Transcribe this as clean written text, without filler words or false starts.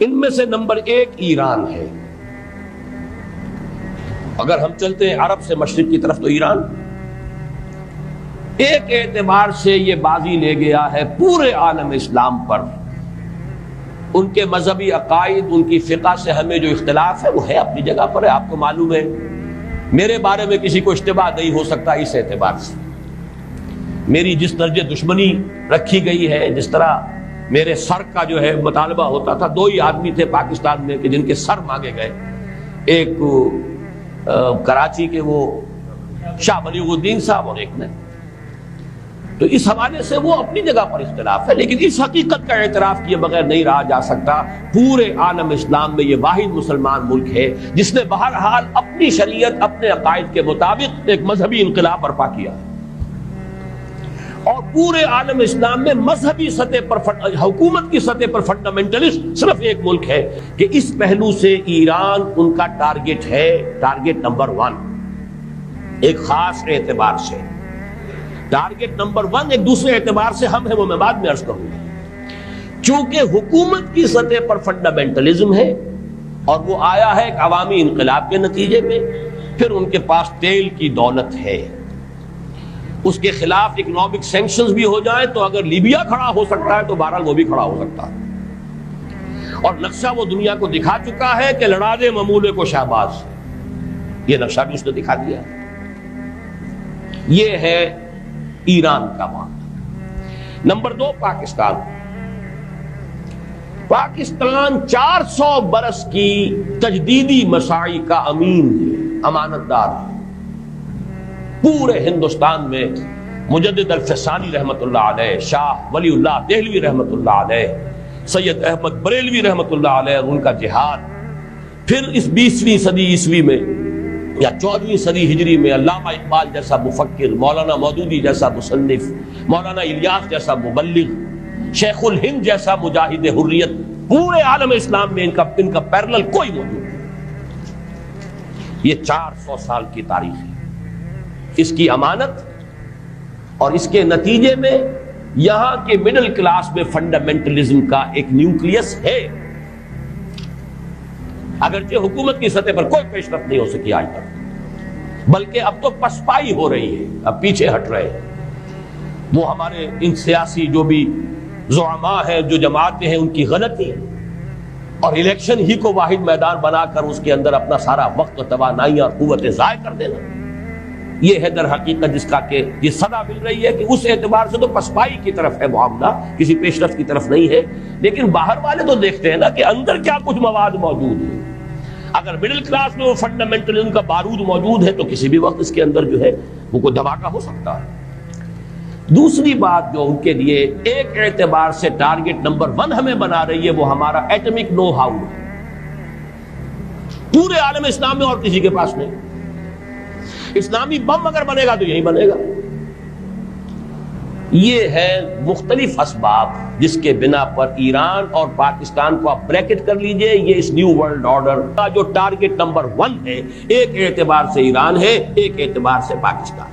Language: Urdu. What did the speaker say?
ان میں سے نمبر 1 ایران ہے. اگر ہم چلتے ہیں عرب سے مشرق کی طرف تو ایران ایک اعتبار سے یہ بازی لے گیا ہے پورے عالم اسلام پر. ان کے مذہبی عقائد، ان کی فقہ سے ہمیں جو اختلاف ہے وہ ہے اپنی جگہ پر ہے. آپ کو معلوم ہے میرے بارے میں کسی کو اشتباہ نہیں ہو سکتا اس اعتبار سے. میری جس درجے دشمنی رکھی گئی ہے، جس طرح میرے سر کا جو ہے مطالبہ ہوتا تھا، 2 ہی آدمی تھے پاکستان میں کہ جن کے سر مانگے گئے، ایک کراچی کے وہ شاہ بلیغ الدین صاحب اور ایک نے. تو اس حوالے سے وہ اپنی جگہ پر اختلاف ہے، لیکن اس حقیقت کا اعتراف کیے بغیر نہیں رہا جا سکتا پورے عالم اسلام میں یہ واحد مسلمان ملک ہے جس نے بہرحال اپنی شریعت، اپنے عقائد کے مطابق ایک مذہبی انقلاب برپا کیا. اور پورے عالم اسلام میں مذہبی سطح پر، حکومت کی سطح پر فنڈامنٹلسٹ صرف ایک ملک ہے کہ اس پہلو سے ایران ان کا ٹارگٹ ہے، ٹارگٹ نمبر 1 ایک خاص اعتبار سے. ٹارگٹ نمبر 1 ایک دوسرے اعتبار سے ہم ہیں، وہ میں بعد میں عرض کروں گا. چونکہ حکومت کی سطح پر فنڈامنٹلزم ہے اور وہ آیا ہے ایک عوامی انقلاب کے نتیجے میں، پھر ان کے پاس تیل کی دولت ہے، اس کے خلاف اکنامک سینکشنز بھی ہو جائیں تو اگر لیبیا کھڑا ہو سکتا ہے تو بہرحال وہ بھی کھڑا ہو سکتا ہے. اور نقشہ وہ دنیا کو دکھا چکا ہے کہ لڑا دے ممولے کو شہباز، یہ نقشہ بھی اس نے دکھا دیا. یہ ہے ایران کا معاملہ. نمبر 2 پاکستان. پاکستان 400 برس کی تجدیدی مساعی کا امین ہے، امانت دار ہے. پورے ہندوستان میں مجدد الفسانی رحمت اللہ علیہ، شاہ ولی اللہ دہلوی رحمت اللہ علیہ، سید احمد بریلوی رحمت اللہ علیہ، ان کا جہاد، پھر اس 20ویں صدی عیسوی میں یا 14ویں صدی ہجری میں علامہ اقبال جیسا مفکر، مولانا مودودی جیسا مصنف، مولانا الیاس جیسا مبلغ، شیخ الہند جیسا مجاہد حریت، پورے عالم اسلام میں ان کا پیرلل کوئی موجود نہیں. یہ 400 سال کی تاریخ ہے، اس کی امانت اور اس کے نتیجے میں یہاں کے مڈل کلاس میں فنڈامنٹلزم کا ایک نیوکلیس ہے. اگرچہ حکومت کی سطح پر کوئی پیش رفت نہیں ہو سکی آج تک، بلکہ اب تو پسپائی ہو رہی ہے، اب پیچھے ہٹ رہے ہیں. وہ ہمارے ان سیاسی جو بھی زعماء ہیں، جو جماعتیں ہیں، ان کی غلطی ہے اور الیکشن ہی کو واحد میدان بنا کر اس کے اندر اپنا سارا وقت و توانائیاں اور قوتیں ضائع کر دینا. یہ ہے در حقیقت جس کا کہ یہ صدا مل رہی ہے کہ اس اعتبار سے تو پسپائی کی طرف ہے معاملہ، کسی پیش رفت کی طرف نہیں ہے. لیکن باہر والے تو دیکھتے ہیں نا کہ اندر کیا کچھ مواد موجود ہے. اگر مڈل کلاس میں وہ فنڈامنٹلزم کا بارود موجود ہے تو کسی بھی وقت اس کے اندر جو ہے وہ کوئی دھماکہ ہو سکتا ہے. دوسری بات جو ان کے لیے ایک اعتبار سے ٹارگٹ نمبر 1 ہمیں بنا رہی ہے وہ ہمارا ایٹمک نو ہاؤ ہے. پورے عالم اسلام میں اور کسی کے پاس نہیں. اسلامی بم اگر بنے گا تو یہی بنے گا. یہ ہے مختلف اسباب جس کے بنا پر ایران اور پاکستان کو آپ بریکٹ کر لیجئے. یہ اس نیو ورلڈ آرڈر کا جو ٹارگٹ نمبر 1 ہے، ایک اعتبار سے ایران ہے، ایک اعتبار سے پاکستان.